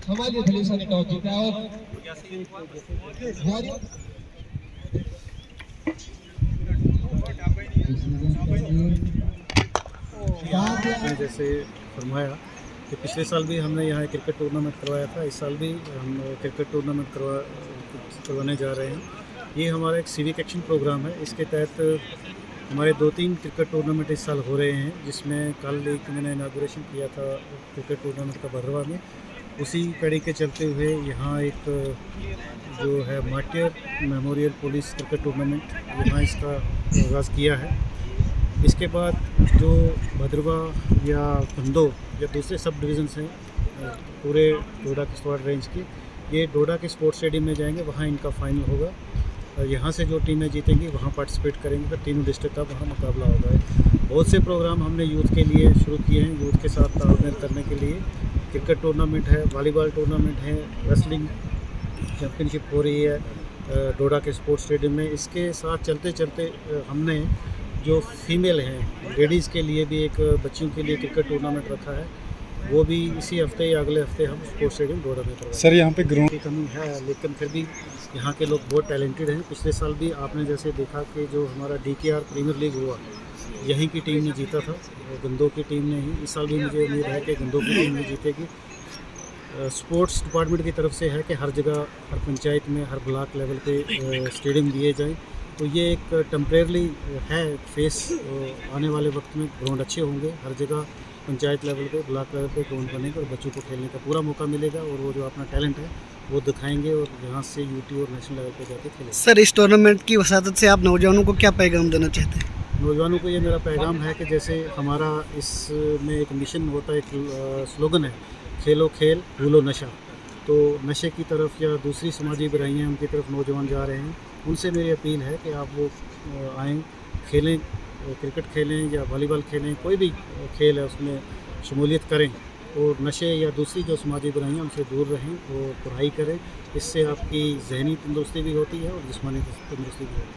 हमारे खलीफा ने टॉस जीता और जैसे फरमाया कि पिछले साल भी हमने यहाँ क्रिकेट टूर्नामेंट करवाया था, इस साल भी हम क्रिकेट टूर्नामेंट करवाने जा रहे हैं। ये हमारा एक सिविक एक्शन प्रोग्राम है। इसके तहत हमारे 2-3 क्रिकेट टूर्नामेंट इस साल हो रहे हैं, जिसमें कल एक मैंने इनागुरेशन किया था क्रिकेट टूर्नामेंट का भद्रवा में। उसी कड़ी के चलते हुए यहाँ एक जो है martyr memorial police cricket tournament यहाँ इसका आगाज़ किया है। इसके बाद जो भद्रवा या कंदो या दूसरे सब डिवीज़न्स हैं पूरे डोडा किश्तवाड़ रेंज के, ये डोडा के स्पोर्ट्स स्टेडियम में जाएंगे, वहाँ इनका फाइनल होगा और यहाँ से जो टीमें जीतेंगी वहाँ पार्टिसिपेट करेंगी, फिर तीनों डिस्ट्रिक्ट का वहाँ मुकाबला होगा। बहुत से प्रोग्राम हमने यूथ के लिए शुरू किए हैं, यूथ के साथ तालमेल करने के लिए। क्रिकेट टूर्नामेंट है, वॉलीबॉल टूर्नामेंट है, रेसलिंग चैम्पियनशिप हो रही है डोडा के स्पोर्ट्स स्टेडियम में। इसके साथ चलते चलते हमने जो फीमेल हैं लेडीज़ के लिए भी एक बच्चियों के लिए क्रिकेट टूर्नामेंट रखा है, वो भी इसी हफ्ते या अगले हफ्ते हम स्पोर्ट्स स्टेडियम डोडा में करवाएंगे। सर यहाँ पे ग्राउंड की कमी है, लेकिन फिर भी यहाँ के लोग बहुत टैलेंटेड हैं। पिछले साल भी आपने जैसे देखा कि जो हमारा DKR प्रीमियर लीग हुआ, यहीं की टीम ने जीता था, गंदो की टीम ने ही। इस साल भी मुझे उम्मीद है कि गंदो की टीम ने जीतेगी। स्पोर्ट्स डिपार्टमेंट की तरफ से है कि हर जगह, हर पंचायत में, हर ब्लॉक लेवल पे स्टेडियम दिए जाएं। तो ये एक टेम्परेरली है फेस, आने वाले वक्त में ग्राउंड अच्छे होंगे हर जगह, पंचायत लेवल पे, ब्लॉक लेवल पे ग्राउंड बनेगा और बच्चों को खेलने का पूरा मौका मिलेगा और वो जो अपना टैलेंट है वो दिखाएंगे और यहाँ से UT और नेशनल लेवल पे जाके खेलेंगे। सर, इस टूर्नामेंट की वसातत से आप नौजवानों को क्या पैगाम देना चाहते हैं? नौजवानों को ये मेरा पैगाम है कि जैसे हमारा इसमें एक मिशन होता है, एक स्लोगन है, खेलो खेल भूलो नशा। तो नशे की तरफ या दूसरी समाजी बुराइयाँ उनकी तरफ नौजवान जा रहे हैं, उनसे मेरी अपील है कि आप वो आएँ, खेलें, क्रिकेट खेलें या वॉलीबॉल खेलें, कोई भी खेल है उसमें शमूलियत करें और नशे या दूसरी जो समाजी बुराइयाँ उनसे दूर रहें और पढ़ाई करें। इससे आपकी ज़हनी तंदुरुस्ती भी होती है और जिस्मानी तंदुरुस्ती भी होती है।